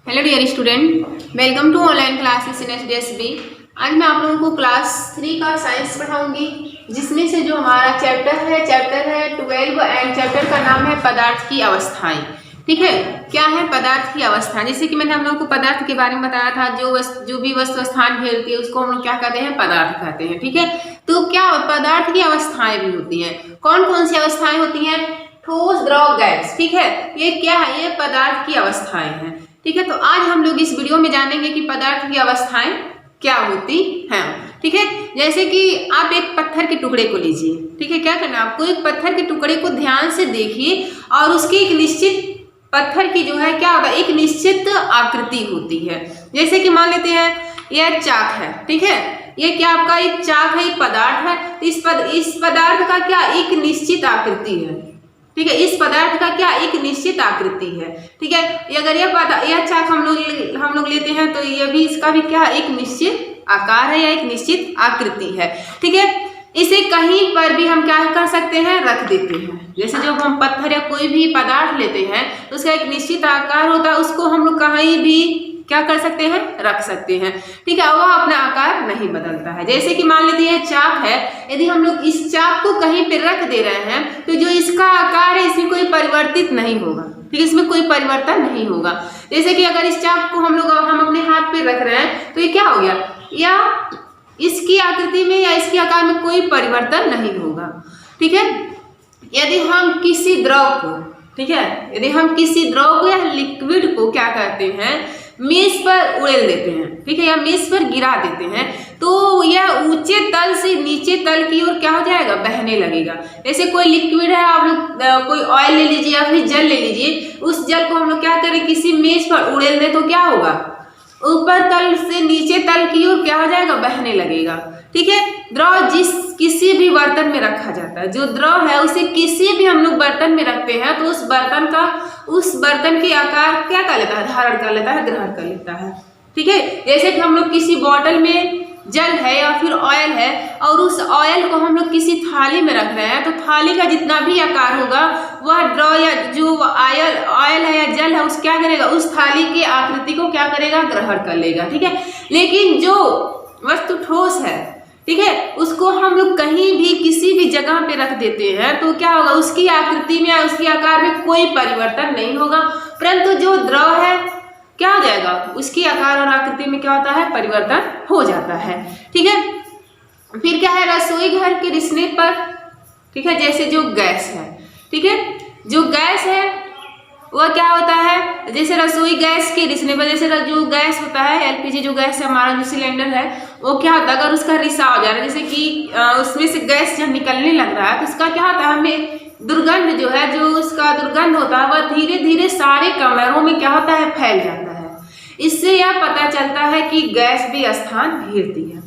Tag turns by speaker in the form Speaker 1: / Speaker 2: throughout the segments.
Speaker 1: Hello dear student, welcome to online classes in HDSB। आज मैं आप लोगों को क्लास 3 का साइंस पढ़ाऊंगी, जिसमें से जो हमारा चैप्टर है 12 एंड चैप्टर का नाम है पदार्थ की अवस्थाएं। ठीक है, क्या है पदार्थ की अवस्थाएं? जैसे कि मैंने हम लोग को पदार्थ के बारे में बताया था, जो भी वस्तु स्थान घेरती है उसको हम लोग क्या कहते हैं? पदार्थ कहते हैं। ठीक है, तो क्या पदार्थ की अवस्थाएं भी होती हैं। कौन कौन सी अवस्थाएं होती हैं? ठोस, द्रव, गैस। ठीक है, ये क्या है? ये पदार्थ की अवस्थाएं हैं। ठीक है, तो आज हम लोग इस वीडियो में जानेंगे कि पदार्थ की अवस्थाएं क्या होती हैं। ठीक है, जैसे कि आप एक पत्थर के टुकड़े को लीजिए। ठीक है, क्या करना आपको? एक पत्थर के टुकड़े को ध्यान से देखिए और उसकी एक निश्चित पत्थर की जो है क्या होता है? एक निश्चित आकृति होती है। जैसे कि मान लेते हैं यह चाक है। ठीक है, ये क्या आपका एक चाक है, एक पदार्थ है। इस पदार्थ का क्या एक निश्चित आकृति है। ठीक है, इस पदार्थ का क्या एक निश्चित आकृति है। ठीक है, अगर यह चाक हम लोग लेते हैं तो ये भी इसका भी क्या एक निश्चित आकार है या एक निश्चित आकृति है। ठीक है, इसे कहीं पर भी हम क्या कर सकते हैं? रख देते हैं। जैसे जब हम पत्थर या कोई भी पदार्थ लेते हैं तो उसका एक निश्चित आकार होता है, उसको हम लोग कहीं भी क्या कर सकते हैं? रख सकते हैं। ठीक है, वह अपना आकार नहीं बदलता है। जैसे कि मान लेते हैं चाक है, यदि हम लोग इस चाक को कहीं पे रख दे रहे हैं तो जो इसका आकार है इसमें कोई परिवर्तित नहीं होगा। ठीक है, इसमें कोई परिवर्तन नहीं होगा। जैसे कि अगर इस चाक को हम अपने हाथ पे रख रहे हैं तो ये क्या हो गया? या इसकी आकृति में या इसके आकार में कोई परिवर्तन नहीं होगा। ठीक है, यदि हम किसी द्रव को या लिक्विड को क्या करते हैं? मेज पर उड़ेल देते हैं। ठीक है, या मेज पर गिरा देते हैं तो यह ऊंचे तल से नीचे तल की ओर क्या हो जाएगा? बहने लगेगा। जैसे कोई लिक्विड है, आप लोग कोई ऑयल ले लीजिए या फिर जल ले लीजिए, उस जल को हम लोग क्या करें? किसी मेज पर उड़ेल दें तो क्या होगा? ऊपर तल से नीचे तल की ओर क्या हो जाएगा? बहने लगेगा। ठीक है, द्रव किसी भी बर्तन में रखा जाता है। जो द्रव है उसे किसी भी हम लोग बर्तन में रखते हैं तो उस बर्तन के आकार क्या कर लेता है? धारण कर लेता है, ग्रहण कर लेता है। ठीक है, जैसे कि हम लोग किसी बॉटल में जल है या फिर ऑयल है और उस ऑयल को हम लोग किसी थाली में रख रहे हैं तो थाली का जितना भी आकार होगा वह द्रव या जो ऑयल है या जल है उस क्या करेगा? उस थाली की आकृति को क्या करेगा? ग्रहण कर लेगा। ठीक है, लेकिन जो वस्तु ठोस है, ठीक है, उसको हम लोग कहीं भी किसी भी जगह पे रख देते हैं तो क्या होगा? उसकी आकृति में या उसके आकार में कोई परिवर्तन नहीं होगा, परंतु जो द्रव है क्या हो जाएगा? उसकी आकार और आकृति में क्या होता है? परिवर्तन हो जाता है। ठीक है, फिर क्या है? रसोई घर के रिसने पर, ठीक है, जैसे जो गैस है, ठीक है, जो गैस है वह क्या होता है? जैसे रसोई गैस के रिसने पर, जैसे जो गैस होता है LPG जो गैस है, हमारा जो सिलेंडर है वो क्या होता है? अगर उसका रिसाव हो जा रहा है, जैसे कि उसमें से गैस जब निकलने लग रहा है तो उसका क्या होता है? हमें दुर्गंध जो है, जो उसका दुर्गंध होता है वह धीरे धीरे सारे कमरों में क्या होता है? फैल जाता है। इससे यह पता चलता है कि गैस भी स्थान घेरती है।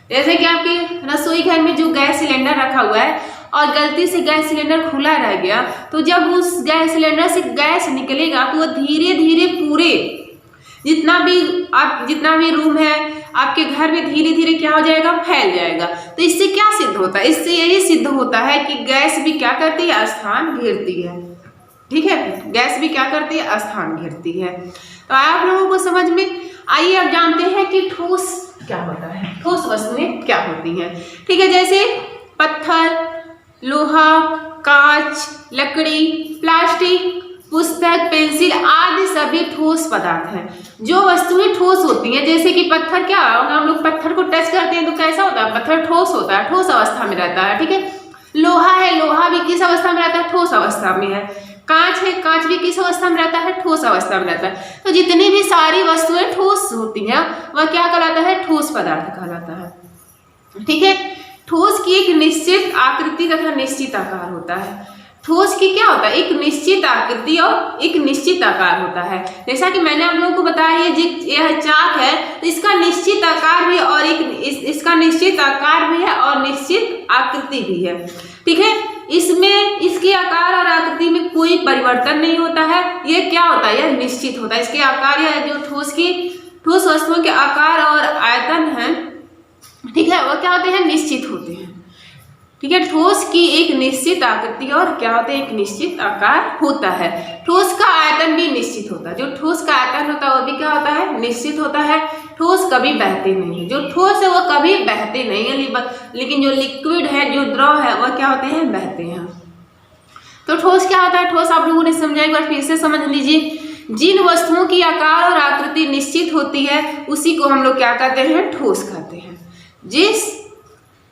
Speaker 1: जैसे कि आपके रसोई घर में जो गैस सिलेंडर रखा हुआ है और गलती से गैस सिलेंडर खुला रह गया तो जब उस गैस सिलेंडर से गैस निकलेगा तो वह धीरे धीरे पूरे जितना भी रूम है आपके घर में धीरे धीरे क्या हो जाएगा? फैल जाएगा। तो इससे क्या सिद्ध होता है? इससे यही सिद्ध होता है कि गैस भी क्या करती है? स्थान घेरती है। ठीक है, गैस भी क्या करती है? स्थान घेरती है। तो आप लोगों को समझ में आइए अब जानते हैं कि ठोस क्या होता है, ठोस वस्तुएं क्या होती हैं। ठीक है, जैसे पत्थर, लोहा, कांच, लकड़ी, प्लास्टिक, पुस्तक, पेंसिल आदि सभी ठोस पदार्थ हैं। जो वस्तुएं ठोस होती हैं, जैसे कि पत्थर, क्या हम लोग पत्थर को टच करते हैं तो कैसा होता है? पत्थर ठोस होता है, ठोस अवस्था में रहता है। ठीक है, लोहा है, लोहा भी किस अवस्था में रहता है? ठोस अवस्था में है। कांच है, कांच भी किस अवस्था में रहता है? ठोस अवस्था में रहता है। तो जितनी भी सारी वस्तुएं ठोस होती हैं वह क्या कहलाता है? ठोस पदार्थ कहलाता है। ठीक है, ठोस की एक निश्चित आकृति तथा निश्चित आकार होता है। ठोस की क्या होता है? एक निश्चित आकृति और एक निश्चित आकार होता है। जैसा कि मैंने आप लोगों को बताया यह चाक है तो इसका निश्चित आकार भी और इसका निश्चित आकार भी है और निश्चित आकृति भी है। ठीक है, इसमें इसके आकार और आकृति में कोई परिवर्तन नहीं होता है। यह क्या होता है? यह निश्चित होता है। इसके आकार या जो ठोस वस्तुओं के आकार और आयतन है, ठीक है, वो क्या होते हैं? निश्चित होते हैं। ठीक है। ठोस की एक निश्चित आकृति और क्या होता है, एक निश्चित आकार होता है। ठोस का आयतन भी निश्चित होता है। जो ठोस का आयतन होता है वो भी क्या होता है, निश्चित होता है। ठोस कभी बहते नहीं है, जो ठोस है वो कभी बहते नहीं है, लेकिन जो लिक्विड है, जो द्रव है, वह क्या होते हैं, बहते हैं। तो ठोस क्या होता है, ठोस आप लोगों ने समझा, एक बार फिर से समझ लीजिए। जिन वस्तुओं की आकार और आकृति निश्चित होती है उसी को हम लोग क्या कहते हैं, ठोस कहते हैं। जिस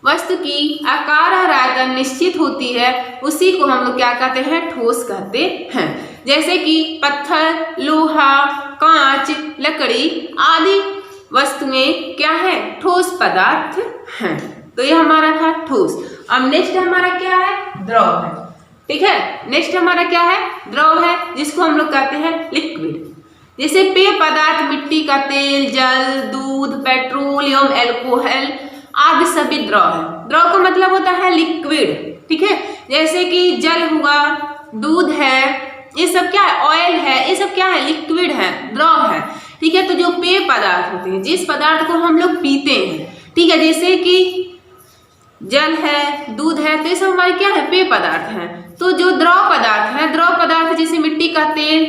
Speaker 1: वस्तु की आकार और आयतन निश्चित होती है उसी को हम लोग क्या कहते हैं, ठोस कहते हैं। जैसे कि पत्थर, लोहा, कांच, लकड़ी आदि वस्तुएं क्या है, ठोस पदार्थ हैं। तो ये हमारा था ठोस। अब नेक्स्ट हमारा क्या है, द्रव है। ठीक है, नेक्स्ट हमारा क्या है, द्रव है, जिसको हम लोग कहते हैं लिक्विड। जैसे पेय पदार्थ, मिट्टी का तेल, जल, दूध, पेट्रोल एवं एल्कोहल आदि सभी द्रव है। द्रव का मतलब होता है लिक्विड। ठीक है, जैसे कि जल हुआ, दूध है, ये सब क्या है, ऑयल है, ये सब क्या है, लिक्विड है, द्रव है। ठीक है, तो जो पेय पदार्थ होते हैं, जिस पदार्थ को हम लोग पीते हैं, ठीक है, जैसे कि जल है, दूध है, तो ये सब हमारे क्या है, पेय पदार्थ हैं। तो जो द्रव पदार्थ है, द्रव पदार्थ जैसे मिट्टी का तेल,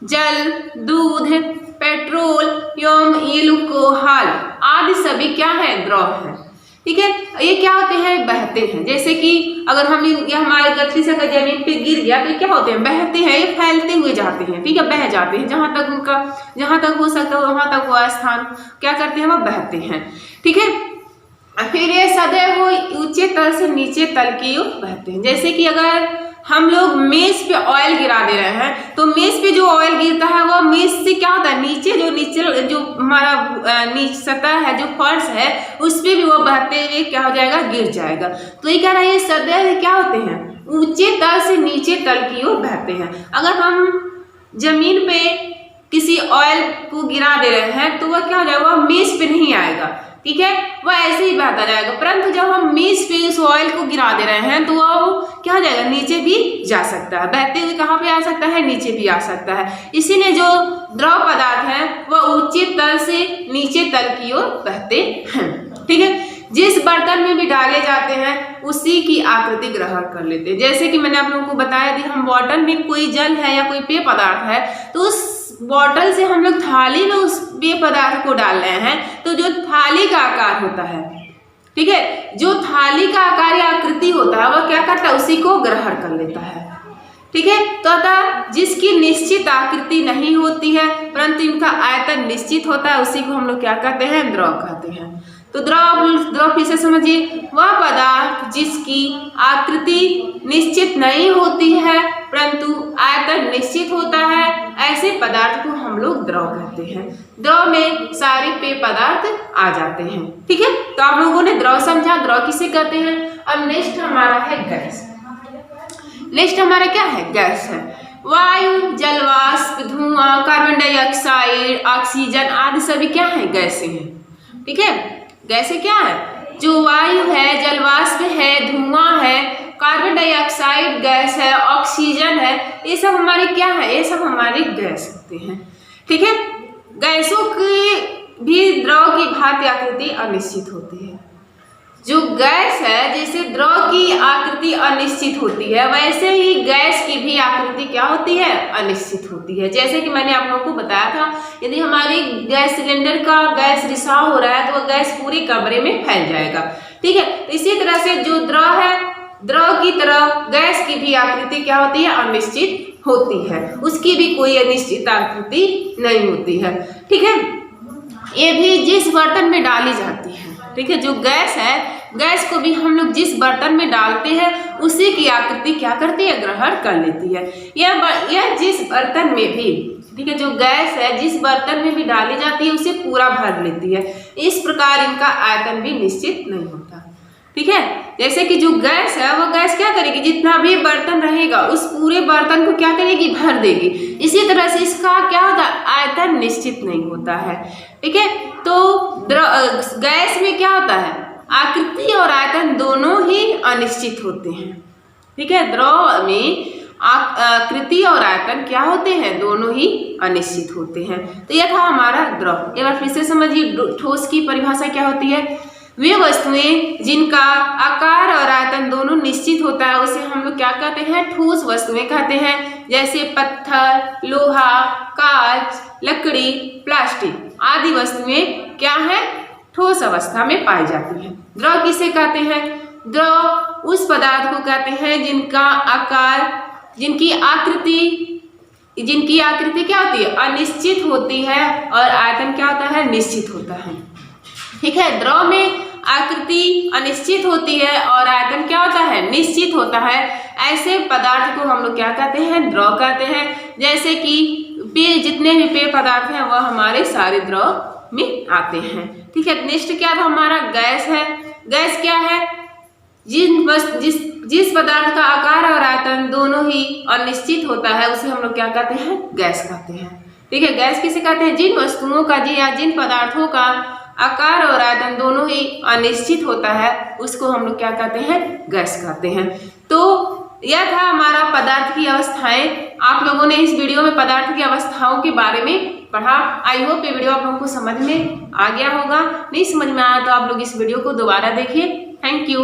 Speaker 1: जल, दूध, पेट्रोल एवं एल्कोहल आदि सभी क्या है, द्रव है। ठीक है, ये क्या होते हैं, बहते हैं। जैसे कि अगर हम ये हमारे गठरी से अगर जमीन पे गिर गया तो क्या होते हैं, बहते हैं, ये फैलते हुए जाते हैं। ठीक है, बह जाते हैं, जहां तक हो सकता है वहां तक वो स्थान क्या करते हैं, वो बहते हैं। ठीक है, फिर ये सदैव वो ऊंचे तल से नीचे तल की ओर बहते हैं। जैसे कि अगर हम लोग मेज पे ऑयल गिरा दे रहे हैं तो मेज पे जो ऑयल गिरता है वो मेज से क्या होता है, नीचे जो हमारा नीचे सतह है, जो फर्श है, उस पे भी वो बहते हुए क्या हो जाएगा, गिर जाएगा। तो ये कह रहा है ये सदैव क्या होते हैं, ऊंचे तल से नीचे तल की ओर बहते हैं। अगर हम जमीन पे किसी ऑयल को गिरा दे रहे हैं तो वह क्या हो जाएगा, वह मेज पे नहीं आएगा। ठीक है, वह ऐसे ही बहता जाएगा। परंतु जब हम मेज पे उस ऑयल को गिरा दे रहे हैं तो वह क्या हो जाएगा, नीचे भी जा सकता है। बहते हुए कहाँ पे आ सकता है, नीचे भी आ सकता है। इसीलिए जो द्रव पदार्थ है वह ऊंचे तल से नीचे तल की ओर बहते हैं। ठीक है, जिस बर्तन में भी डाले जाते हैं उसी की आकृति ग्रहण कर लेते हैं। जैसे कि मैंने आप लोगों को बताया थी, हम बॉटल में कोई जल है या कोई पेय पदार्थ है तो उस बॉटल से हम लोग थाली में उस पेय पदार्थ को डाल रहे हैं तो जो थाली का आकार होता है, ठीक है, जो थाली का आकार या आकृति होता है वह क्या करता है, उसी को ग्रहण कर लेता है। ठीक है, तो अतः जिसकी निश्चित आकृति नहीं होती है परंतु इनका आयतन निश्चित होता है उसी को हम लोग क्या कहते हैं, द्रव कहते हैं। तो द्रव फिर से समझिए, वह पदार्थ जिसकी आकृति निश्चित नहीं होती है परंतु आयतन निश्चित होता है, ऐसे पदार्थ को हम लोग द्रव कहते हैं। द्रव में सारे पेय पदार्थ आ जाते हैं। ठीक है, तो आप लोगों ने द्रव समझा, द्रव किसे कहते हैं। अब नेक्स्ट हमारा है गैस। नेक्स्ट हमारा क्या है, गैस है। वायु, जलवाष्प, धुआं, कार्बन डाइऑक्साइड, ऑक्सीजन आदि सभी क्या है, गैसें हैं। ठीक है, गैसें क्या है, जो वायु है, जलवाष्प है, धुआं है, कार्बन डाइऑक्साइड गैस है, ऑक्सीजन है, ये सब हमारे क्या है, ये सब हमारे गैस होते हैं। ठीक है, गैसों की भी द्रव की भांति आकृति अनिश्चित होती है। जो गैस है, जैसे द्रव की आकृति अनिश्चित होती है वैसे ही गैस की भी आकृति क्या होती है, अनिश्चित होती है। जैसे कि मैंने आप लोगों को बताया था, यदि हमारे गैस सिलेंडर का गैस रिसाव हो रहा है तो वह गैस पूरे कमरे में फैल जाएगा। ठीक है, तो इसी तरह से जो द्रव है, द्रव की तरह गैस की भी आकृति क्या होती है, अनिश्चित होती है। उसकी भी कोई अनिश्चित आकृति नहीं होती है। ठीक है, ये भी जिस बर्तन में डाली जाती है। ठीक है, जो गैस है, गैस को भी हम लोग जिस बर्तन में डालते हैं उसी की आकृति क्या करती है, ग्रहण कर लेती है। यह जिस बर्तन में भी, ठीक है, जो गैस है जिस बर्तन में भी डाली जाती है उसे पूरा भर लेती है। इस प्रकार इनका आयतन भी निश्चित नहीं होता। ठीक है, जैसे कि जो गैस है वह गैस क्या करेगी, जितना भी बर्तन रहेगा उस पूरे बर्तन को क्या करेगी, भर देगी। इसी तरह से इसका क्या होता है, आयतन निश्चित नहीं होता है। ठीक है, तो गैस में क्या होता है, आकृति और आयतन दोनों ही अनिश्चित होते हैं। ठीक है, द्रव में आकृति और आयतन क्या होते हैं, दोनों ही अनिश्चित होते हैं। तो यह था हमारा द्रव। एक बार फिर से समझिए, ठोस की परिभाषा क्या होती है। वे वस्तुएं जिनका आकार और आयतन दोनों निश्चित होता है उसे हम लोग क्या कहते हैं, ठोस वस्तुएं कहते हैं। जैसे पत्थर, लोहा, कांच, लकड़ी, प्लास्टिक आदि वस्तुएं क्या है, ठोस अवस्था में पाई जाती हैं। द्रव किसे कहते हैं, द्रव उस पदार्थ को कहते हैं जिनका आकार, जिनकी आकृति क्या होती है, अनिश्चित होती है और आयतन क्या होता है, निश्चित होता है। ठीक है, द्रव में आकृति अनिश्चित होती है और आयतन क्या होता है, निश्चित होता है। ऐसे पदार्थ को हम लोग क्या कहते हैं, द्रव कहते हैं। जैसे कि पेय, जितने भी पेय पदार्थ हैं वह हमारे सारे द्रव में आते हैं। ठीक है, नेक्स्ट क्या था हमारा, गैस है। गैस क्या है, जिस पदार्थ का आकार और आयतन दोनों ही अनिश्चित होता है उसे हम लोग क्या कहते हैं, गैस कहते हैं। ठीक है, गैस किसे कहते हैं, जिन वस्तुओं का या जिन पदार्थों का आकार और आयतन दोनों ही अनिश्चित होता है उसको हम लोग क्या कहते हैं, गैस कहते हैं। तो यह था हमारा पदार्थ की अवस्थाएं। आप लोगों ने इस वीडियो में पदार्थ की अवस्थाओं के बारे में पढ़ा। आई होप ये वीडियो आप लोगों को समझ में आ गया होगा। नहीं समझ में आया तो आप लोग इस वीडियो को दोबारा देखिए। Thank you.